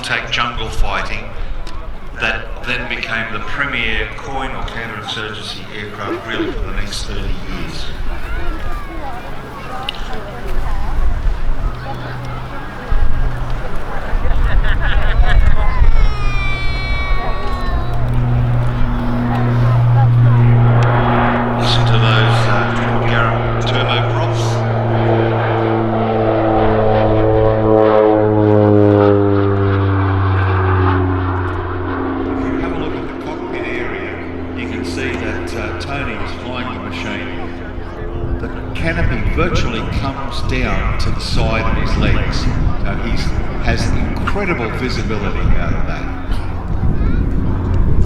contact jungle fighting that then became the premier coin or counter-insurgency aircraft really for the next 30 years. Listen to those turboprops. Virtually comes down to the side of his legs, so he has incredible visibility out of that.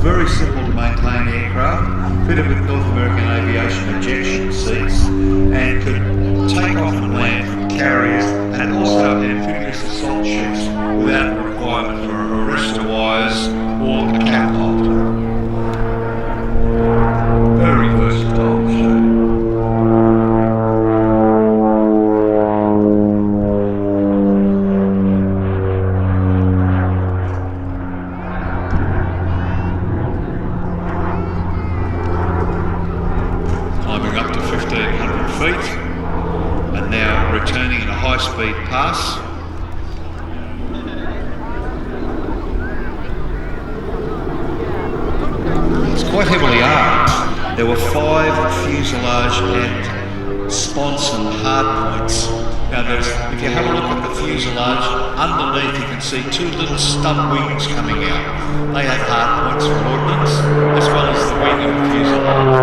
Very simple to maintain aircraft, fitted with North American aviation ejection seats, and could take off and land from carriers, and also amphibious assault ships without the requirement for arrestor wires or a catapult. Very versatile machine. And now returning in a high-speed pass. It's quite heavily armed. There were 5 fuselage and sponson hard points. Now if you have a look at the fuselage, underneath you can see 2 little stub wings coming out. They have hard points for ordnance, as well as the wing of the fuselage.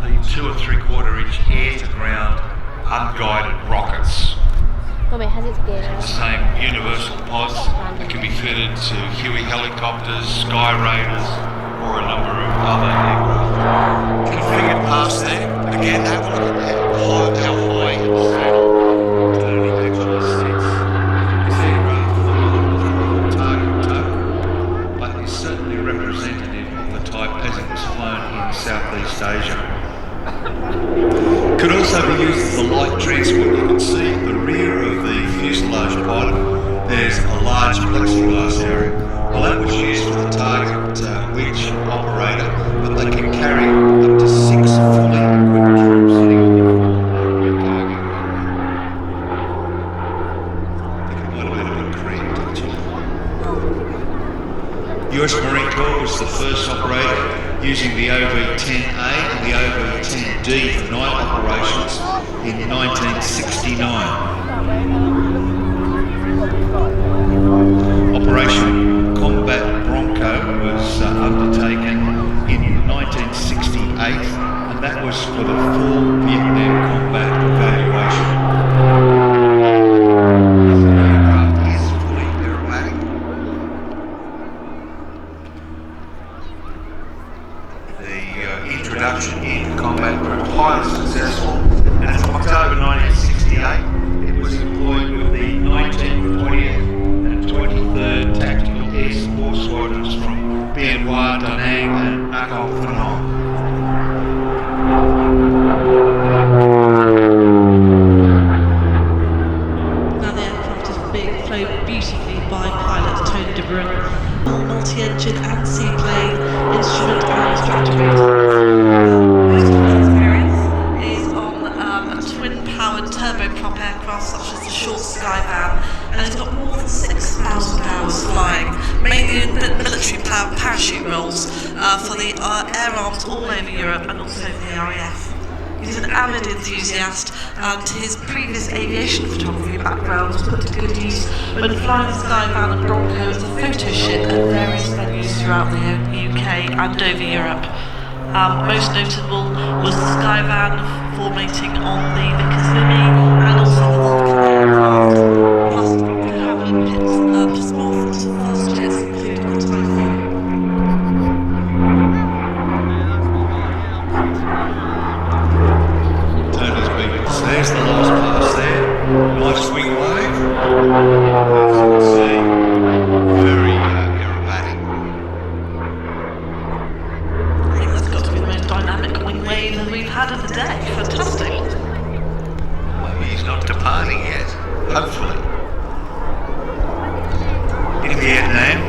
The 2 3/4 inch air-to-ground unguided rockets. The same universal pods that can be fitted to Huey helicopters, Sky Raiders, or a number of other aircraft. Configured past there. Again, have a look at that. How high it actually sits. This aircraft is target total, but is certainly representative of the type as it was flown in Southeast Asia. Could also be used as a light transport. You can see at the rear of the fuselage pod, there's a large plexiglass area. Well, that was used for the target winch operator, but they can carry up to 6 fully equipped troops sitting on the floor cargo. I think it might have been a bit cramped actually. US Marine Corps was the first operator using the OV-10A and the OV-10D for night operations in 1969. Operation Combat Bronco was undertaken in 1968, and that was for the full Vietnam combat evaluation. Introduction in combat proved highly successful, and from October 1968 it was employed with the 19th, 20th and 23rd Tactical Air Support Squadrons from Bien Hoa, Da Nang and Nakhon Phanom. Now the aircraft is flown beautifully by pilot Tony de Bruyn, multi-engine and seaplane instrument and instructor rating. Most of his experience is on a twin-powered turboprop aircraft such as the short Skyvan, and has got more than 6,000 hours flying, mainly in military parachute roles for the air arms all over Europe and also the RAF. He's an avid enthusiast, and his previous aviation photography background was put to good use when flying the Skyvan and Bronco as a photo ship at various venues throughout the UK and over Europe. Most notable was the Skyvan formating on the Vickers Limy and also the Vulcan aircraft, plus As you can see, very aerobatic. I think that's got to be the most dynamic wing wave that we've had of the day. Fantastic. Maybe he's not departing yet, hopefully. In Vietnam,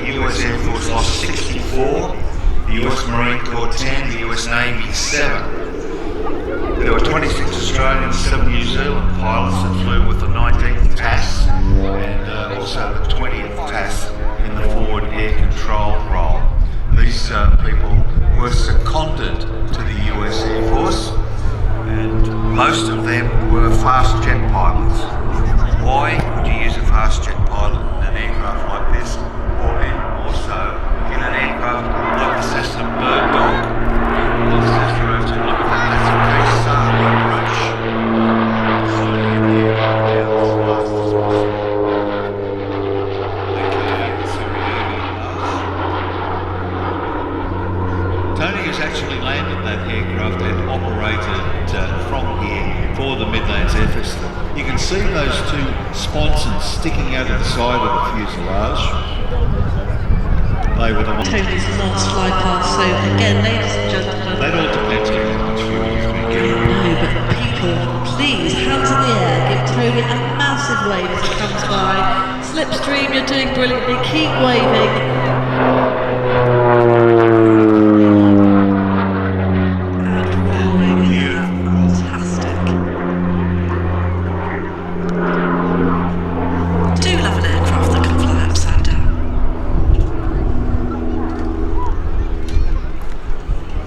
the US Air Force lost 64, the US Marine Corps 10, the US Navy 7. There were 26 Australian, 7 New Zealand pilots that flew with the 19th TAS and also the 20th TAS in the forward air control role. These people were seconded to the US Air Force, and most of them were fast jet pilots. Why would you use a fast jet pilot in an aircraft like this, or even more so in an aircraft like the Cessna Bird Dog? The Cessna OV-10, look at that, that's a Caesar approach. Slowly in the air, down as fast as possible. Tony has actually landed that aircraft and operated from here for the Midlands Air Festival. You can see those two sponsons sticking out of the side of the fuselage. They were the ones. Tony's last fly past, so again, ladies and gentlemen. That all depends on how much fuel you've been given. No, but people, please, hands in the air, give Tony a massive wave as he comes by. Slipstream, you're doing brilliantly, keep waving.